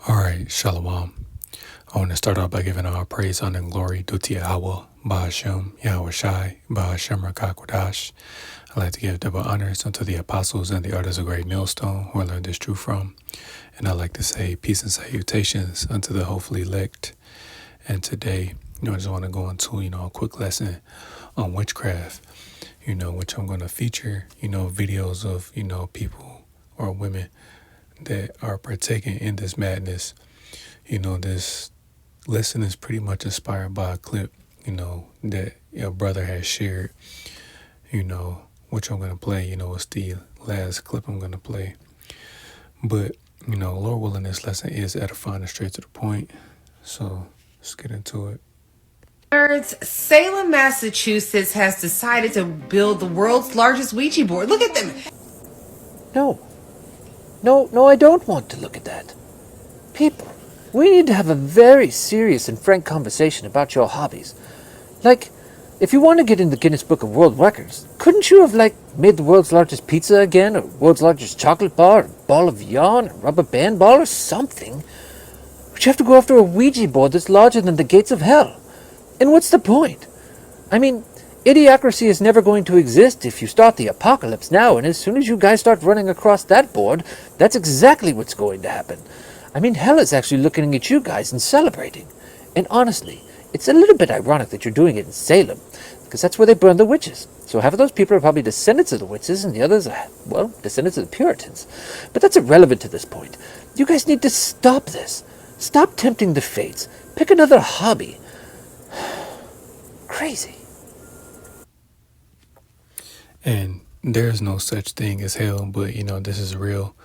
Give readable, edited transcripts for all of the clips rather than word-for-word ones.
All right, Shalom. I want to start off by giving all praise, honor, and glory due to Yahweh, Bahashem, Yahweh Shai, Bahashem Rakakwadash. I'd like to give double honors unto the apostles and the artists of Great Millstone who I learned this truth from. And I'd like to say peace and salutations unto the hopefully elect. And today, I just want to go into, a quick lesson on witchcraft, which I'm going to feature, videos of, people or women that are partaking in this madness. This lesson is pretty much inspired by a clip, that your brother has shared, which I'm going to play, it's the last clip I'm going to play. But, Lord willing, this lesson is edifying and straight to the point. So let's get into it. Salem, Massachusetts has decided to build the world's largest Ouija board. Look at them. No, I don't want to look at that. People, we need to have a very serious and frank conversation about your hobbies. Like, if you want to get in the Guinness Book of World Records, couldn't you have, made the world's largest pizza again, or world's largest chocolate bar, or ball of yarn, or rubber band ball, or something? But you have to go after a Ouija board that's larger than the gates of hell. And what's the point? I mean, idiocracy is never going to exist if you start the apocalypse now, and as soon as you guys start running across that board, that's exactly what's going to happen. I mean, hell is actually looking at you guys and celebrating. And honestly, it's a little bit ironic that you're doing it in Salem, because that's where they burned the witches. So half of those people are probably descendants of the witches, and the others are, well, descendants of the Puritans. But that's irrelevant to this point. You guys need to stop this. Stop tempting the fates. Pick another hobby. Crazy. And there's no such thing as hell, but, this is real,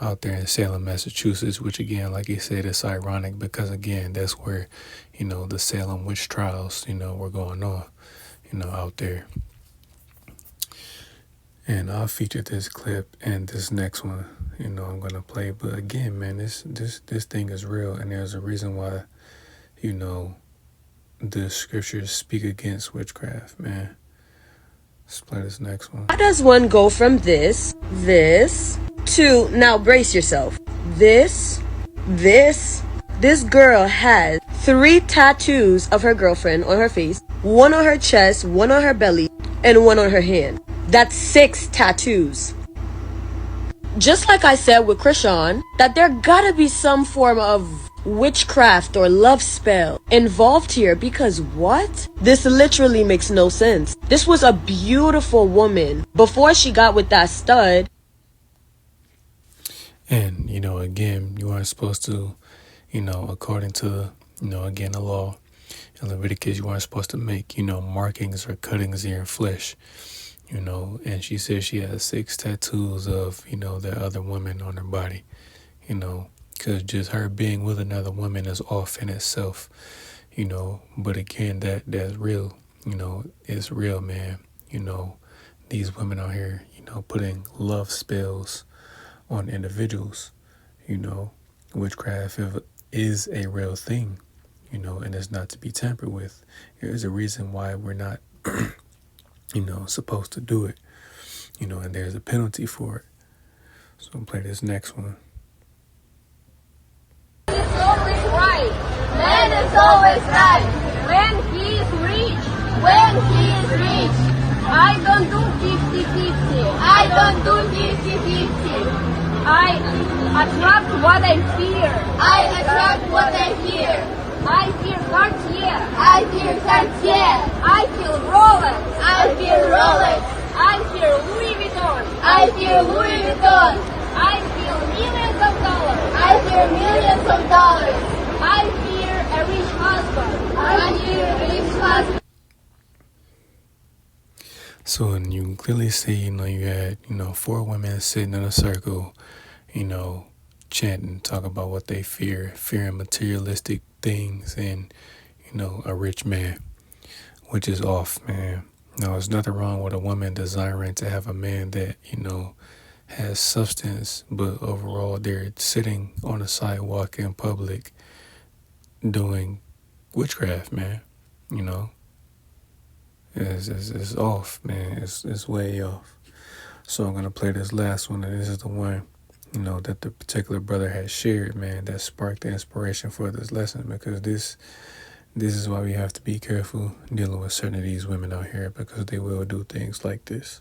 out there in Salem, Massachusetts, which again, like you said, it's ironic because again, that's where, the Salem witch trials, were going on, out there. And I'll feature this clip and this next one, I'm gonna play. But again, man, this thing is real, and there's a reason why, the scriptures speak against witchcraft, man. Let's play this next one. How does one go from this, to, now brace yourself, this? This girl has 3 tattoos of her girlfriend on her face, 1 on her chest, 1 on her belly, and 1 on her hand. That's 6 tattoos. Just like I said with Krishan, that there gotta be some form of witchcraft or love spell involved here, because what? This literally makes no sense. This was a beautiful woman before she got with that stud. And, again, you aren't supposed to, according to, again, the law in Leviticus, you aren't supposed to make, markings or cuttings in your flesh, and she says she has 6 tattoos of, the other women on her body, because just her being with another woman is off in itself, but again, that's real, it's real, man, these women out here, putting love spells on individuals, witchcraft is a real thing, and it's not to be tampered with. There's a reason why we're not, supposed to do it, and there's a penalty for it. So I'm play this next one. It's always right. Man is always right. When he is rich. When he is rich. I don't do 50-50. I don't do 50-50. I attract what I fear. I attract what I fear. I fear Cartier. I fear Cartier. I feel Rolex. I feel Rolex. I fear Louis Vuitton. I fear Louis Vuitton. I feel millions of dollars. I fear millions of dollars. I fear a rich husband. I fear a rich husband. So, and you can clearly see, you had, 4 women sitting in a circle, chanting, talk about what they fearing materialistic things and, a rich man, which is off, man. No, there's nothing wrong with a woman desiring to have a man that, has substance, but overall they're sitting on a sidewalk in public doing witchcraft, man. It's off, man. It's way off. So I'm gonna play this last one, and this is the one, that the particular brother had shared, man, that sparked the inspiration for this lesson, because this is why we have to be careful dealing with certain of these women out here, because they will do things like this.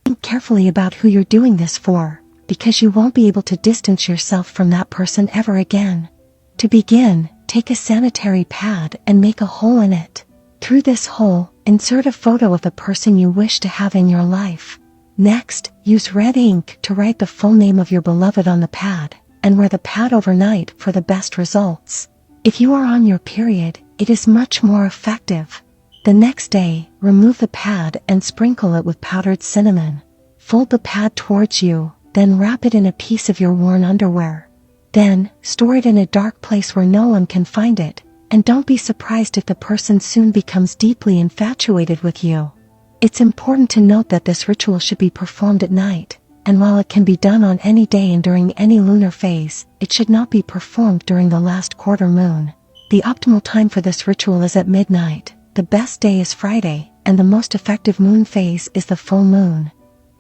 Think carefully about who you're doing this for, because you won't be able to distance yourself from that person ever again. To begin, take a sanitary pad and make a hole in it. Through this hole, insert a photo of the person you wish to have in your life. Next, use red ink to write the full name of your beloved on the pad, and wear the pad overnight for the best results. If you are on your period, it is much more effective. The next day, remove the pad and sprinkle it with powdered cinnamon. Fold the pad towards you, then wrap it in a piece of your worn underwear. Then, store it in a dark place where no one can find it, and don't be surprised if the person soon becomes deeply infatuated with you. It's important to note that this ritual should be performed at night, and while it can be done on any day and during any lunar phase, it should not be performed during the last quarter moon. The optimal time for this ritual is at midnight, the best day is Friday, and the most effective moon phase is the full moon.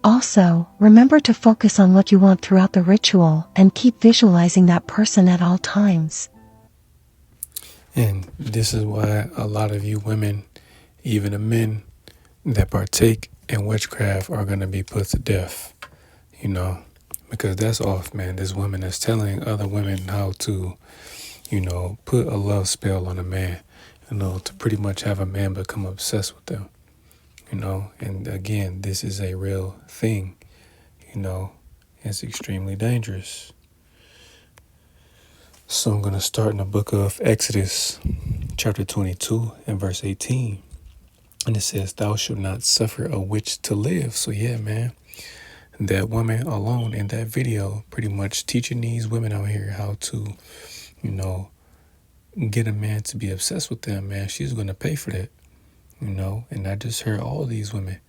Also, remember to focus on what you want throughout the ritual and keep visualizing that person at all times. And this is why a lot of you women, even the men that partake in witchcraft, are going to be put to death, because that's off, man. This woman is telling other women how to, put a love spell on a man, to pretty much have a man become obsessed with them, and again, this is a real thing, it's extremely dangerous. So I'm going to start in the book of Exodus, chapter 22 and verse 18. And it says, "Thou shalt not suffer a witch to live." So yeah, man, that woman alone in that video pretty much teaching these women out here how to, get a man to be obsessed with them, man. She's going to pay for that, and I just heard all these women,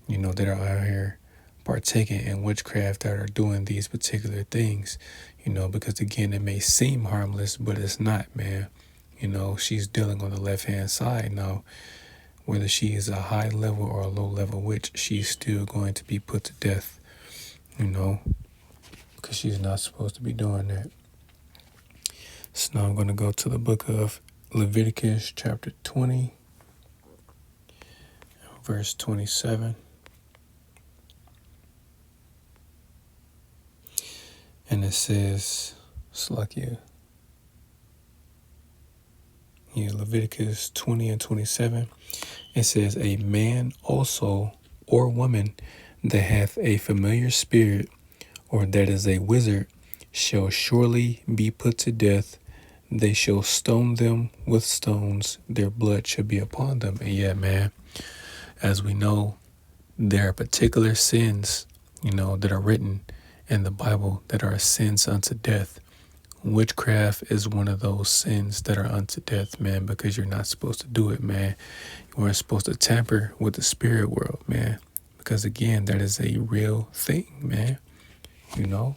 that are out here partaking in witchcraft, that are doing these particular things, because again, it may seem harmless, but it's not, man. She's dealing on the left-hand side. Now, whether she is a high level or a low level witch, she's still going to be put to death, because she's not supposed to be doing that. So now I'm going to go to the book of Leviticus chapter 20, verse 27. And it says, Leviticus 20 and 27. It says, "A man also or woman that hath a familiar spirit, or that is a wizard, shall surely be put to death. They shall stone them with stones. Their blood shall be upon them." And yeah, man, as we know, there are particular sins, that are written in the Bible that are sins unto death. Witchcraft is one of those sins that are unto death, man, because you're not supposed to do it, man. You weren't supposed to tamper with the spirit world, man, because again, that is a real thing, man, and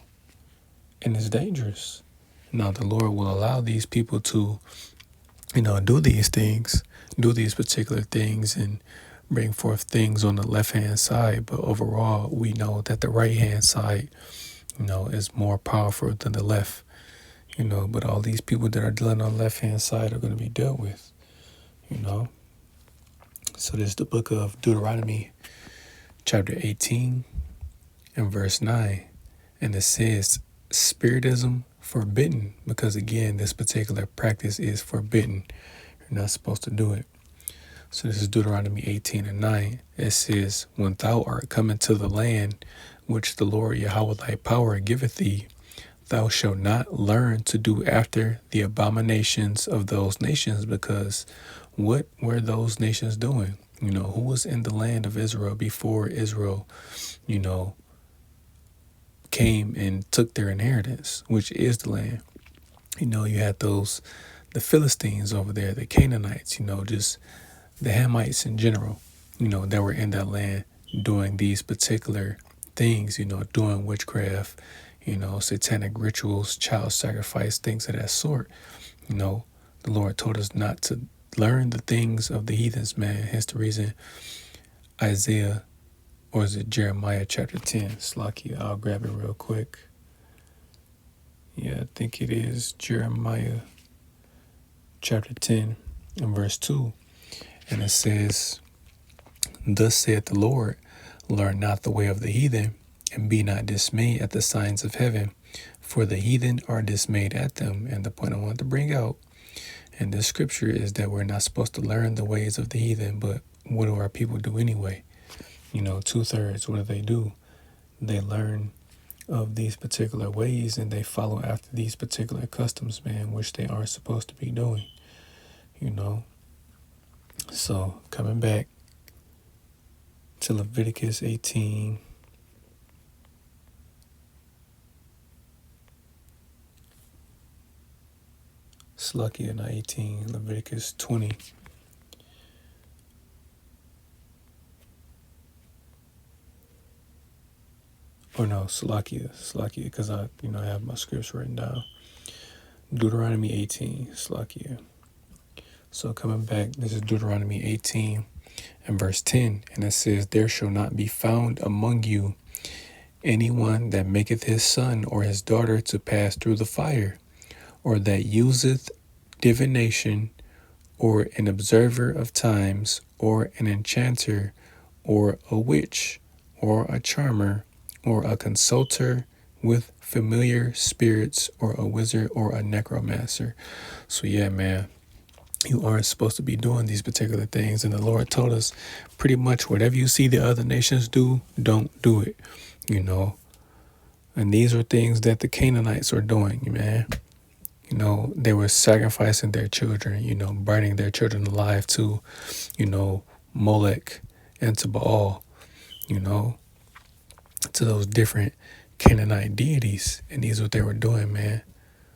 it's dangerous. Now, the Lord will allow these people to, do these things, do these particular things, and bring forth things on the left-hand side. But overall, we know that the right-hand side, is more powerful than the left, but all these people that are dealing on the left-hand side are going to be dealt with, So this is the book of Deuteronomy, chapter 18 and verse 9. And it says, "Spiritism forbidden," because again, this particular practice is forbidden. You're not supposed to do it. So this is Deuteronomy 18 and 9. It says, "When thou art come into the land which the Lord Yahweh thy power giveth thee, thou shalt not learn to do after the abominations of those nations," because what were those nations doing? Who was in the land of Israel before Israel, came and took their inheritance, which is the land? You had the Philistines over there, the Canaanites, just the Hamites in general, that were in that land doing these particular things, doing witchcraft, satanic rituals, child sacrifice, things of that sort. The Lord told us not to learn the things of the heathens, man. Hence the reason Isaiah or is it Jeremiah chapter 10? Slacky, I'll grab it real quick. Yeah, I think it is Jeremiah chapter 10 and verse 2. And it says, "Thus saith the Lord, learn not the way of the heathen, and be not dismayed at the signs of heaven, for the heathen are dismayed at them." And the point I want to bring out in this scripture is that we're not supposed to learn the ways of the heathen, but what do our people do anyway? 2/3, what do? They learn of these particular ways and they follow after these particular customs, man, which they aren't supposed to be doing, So coming back to Leviticus 18. Slucky and 18, Leviticus 20. Or no, Slakia, because I have my scripts written down. Deuteronomy 18, Slakia. So coming back, this is Deuteronomy 18 and verse 10, and it says, "There shall not be found among you anyone that maketh his son or his daughter to pass through the fire, or that useth divination, or an observer of times, or an enchanter, or a witch, or a charmer, or a consulter with familiar spirits, or a wizard, or a necromancer." So yeah, man, you aren't supposed to be doing these particular things. And the Lord told us pretty much whatever you see the other nations do, don't do it, And these are things that the Canaanites are doing, man. They were sacrificing their children, burning their children alive to, Molech and to Baal, to those different Canaanite deities. And these are what they were doing, man.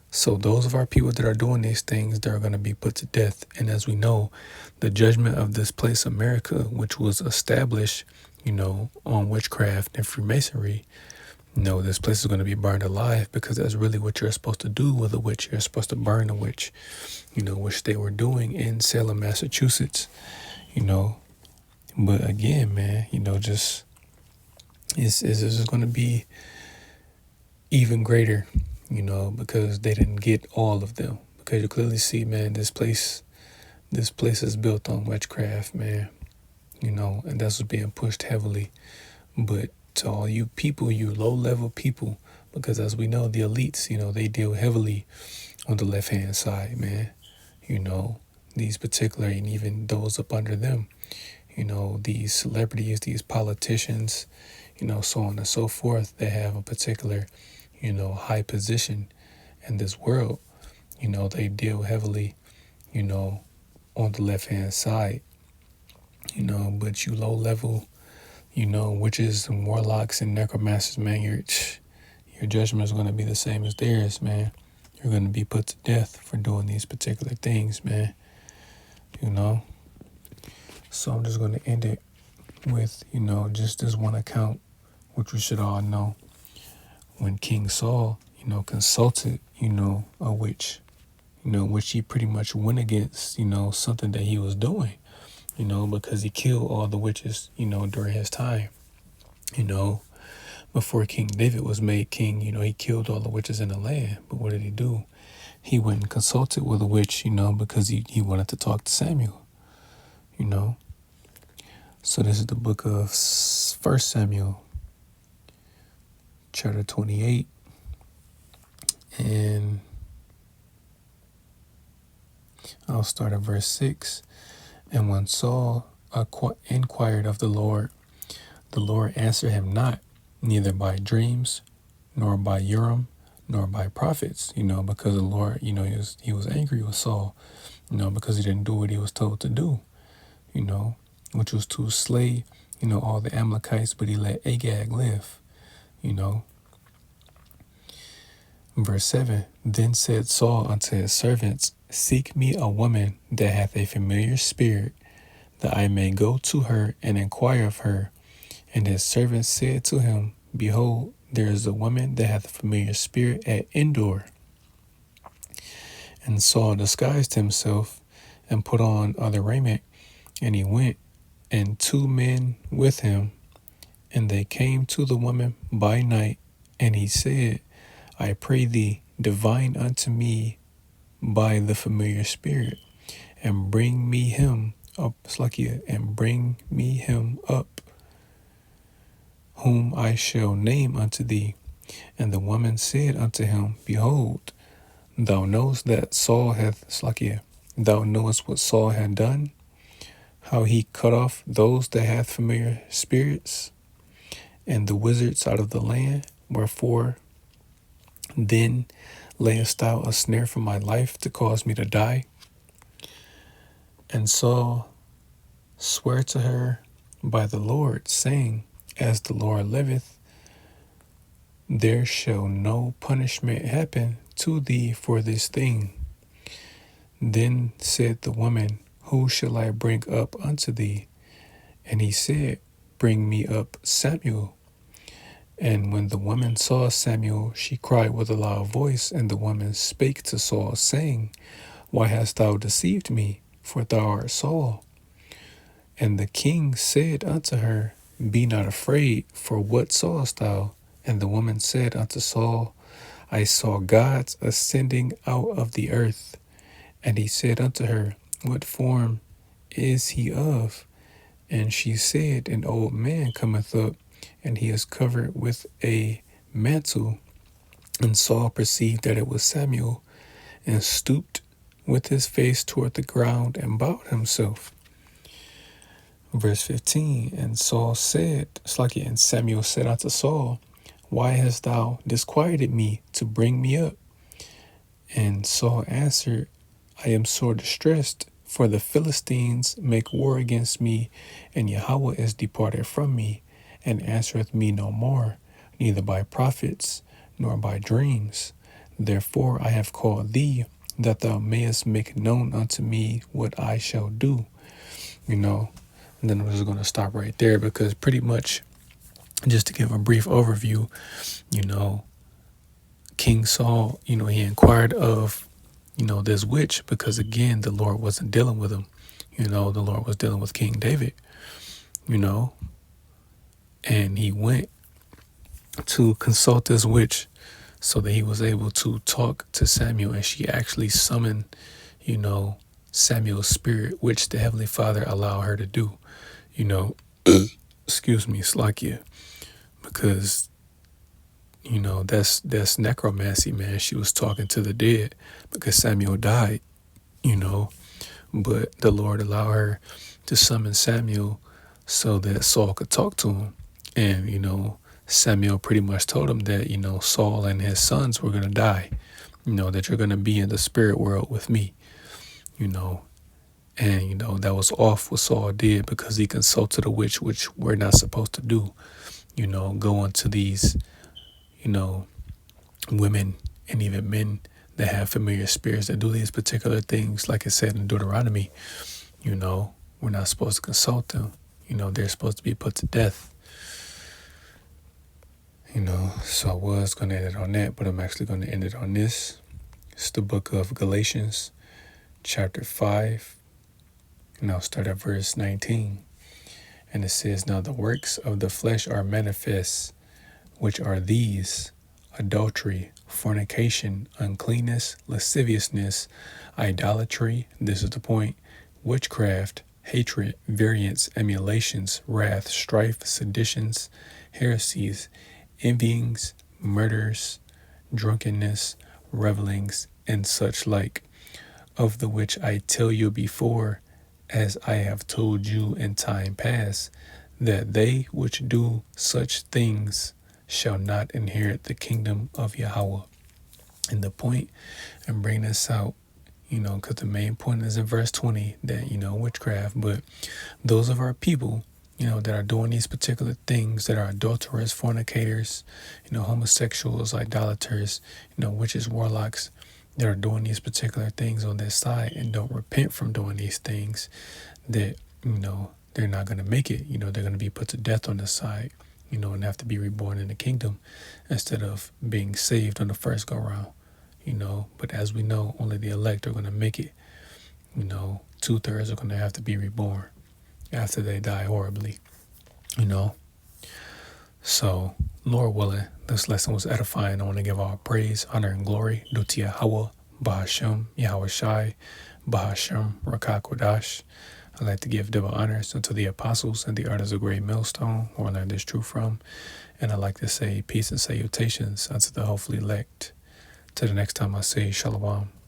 So those of our people that are doing these things, they're going to be put to death. And as we know, the judgment of this place, America, which was established, on witchcraft and Freemasonry, this place is going to be burned alive, because that's really what you're supposed to do with a witch. You're supposed to burn a witch, which they were doing in Salem, Massachusetts, But again, man, just it's just going to be even greater, because they didn't get all of them. Because you clearly see, man, this place is built on witchcraft, man, and that's what's being pushed heavily. But to all you people, you low-level people, because as we know, the elites, they deal heavily on the left-hand side, man. These particular, and even those up under them, these celebrities, these politicians, so on and so forth, they have a particular, high position in this world. They deal heavily, on the left-hand side, but you low-level, witches and warlocks and necromancers, man, your judgment is going to be the same as theirs, man. You're going to be put to death for doing these particular things, man. So I'm just going to end it with, just this one account, which we should all know. When King Saul, consulted, a witch, which he pretty much went against, something that he was doing. Because he killed all the witches, during his time, before King David was made king, he killed all the witches in the land. But what did he do? He went and consulted with a witch, because he wanted to talk to Samuel, So this is the book of 1 Samuel, chapter 28, and I'll start at verse 6. "And when Saul inquired of the Lord answered him not, neither by dreams, nor by Urim, nor by prophets," because the Lord, he was angry with Saul, because he didn't do what he was told to do, which was to slay, all the Amalekites, but he let Agag live, Verse 7, "Then said Saul unto his servants, Seek me a woman that hath a familiar spirit, that I may go to her and inquire of her. And his servants said to him, Behold, there is a woman that hath a familiar spirit at Endor. And Saul disguised himself and put on other raiment, and he went, and 2 men with him, And they came to the woman by night, and he said, I pray thee, divine unto me by the familiar spirit, and bring me him up, Slakia, and bring me him up, whom I shall name unto thee. And the woman said unto him, Behold, thou knowest that Saul hath, Slakia, thou knowest what Saul had done, how he cut off those that hath familiar spirits, and the wizards out of the land. Wherefore then layest thou a snare for my life to cause me to die? And Saul sware to her by the Lord, saying, As the Lord liveth, there shall no punishment happen to thee for this thing. Then said the woman, Who shall I bring up unto thee? And he said, Bring me up Samuel. And when the woman saw Samuel, she cried with a loud voice, and the woman spake to Saul, saying, Why hast thou deceived me? For thou art Saul. And the king said unto her, Be not afraid, for what sawest thou? And the woman said unto Saul, I saw gods ascending out of the earth. And he said unto her, What form is he of? And she said, An old man cometh up, and he is covered with a mantle. And Saul perceived that it was Samuel, and stooped with his face toward the ground, and bowed himself. Verse 15, and Saul said, Slakia, and Samuel said unto Saul, Why hast thou disquieted me to bring me up? And Saul answered, I am sore distressed, for the Philistines make war against me, and Yahweh is departed from me, and answereth me no more, neither by prophets, nor by dreams. Therefore I have called thee, that thou mayest make known unto me what I shall do. You know, and then I'm just going to stop right there, because pretty much, just to give a brief overview, you know, King Saul, you know, he inquired of, you know, this witch, because again, the Lord wasn't dealing with him. You know, the Lord was dealing with King David, you know, and he went to consult this witch so that he was able to talk to Samuel, and she actually summoned, you know, Samuel's spirit, which the Heavenly Father allowed her to do, you know, excuse me, Slakia, because, you know, that's necromancy, man. She was talking to the dead because Samuel died, you know, but the Lord allowed her to summon Samuel so that Saul could talk to him. And, you know, Samuel pretty much told him that, you know, Saul and his sons were going to die, you know, that you're going to be in the spirit world with me, you know. And, you know, that was off what Saul did, because he consulted a witch, which we're not supposed to do, you know, go into these, you know, women and even men that have familiar spirits that do these particular things. Like it said in Deuteronomy, you know, we're not supposed to consult them. You know, they're supposed to be put to death. You know, so I was going to end it on that, but I'm actually going to end it on this. It's the book of Galatians, chapter 5, and I'll start at verse 19. And it says, Now the works of the flesh are manifest, which are these: adultery, fornication, uncleanness, lasciviousness, idolatry, this is the point, witchcraft, hatred, variance, emulations, wrath, strife, seditions, heresies, envyings, murders, drunkenness, revelings, and such like, of the which I tell you before, as I have told you in time past, that they which do such things shall not inherit the kingdom of Yahweh. And the point, and bring this out, you know, because the main point is in verse 20, that, you know, witchcraft, but those of our people, you know, that are doing these particular things, that are adulterers, fornicators, you know, homosexuals, idolaters, you know, witches, warlocks, that are doing these particular things on this side and don't repent from doing these things, that, you know, they're not going to make it. You know, they're going to be put to death on this side, you know, and have to be reborn in the kingdom instead of being saved on the first go round, you know. But as we know, only the elect are going to make it. You know, 2/3 are going to have to be reborn after they die horribly, you know. So, Lord willing, this lesson was edifying. I want to give all praise, honor, and glory due to Yahweh, Bahashem, Yahweh Shai, Bahashem, Rakakwadash. I'd like to give double honors unto the apostles and the elders of Great Millstone, who I learned this truth from. And I'd like to say peace and salutations unto the hopefully elect. Till the next time I say Shalom.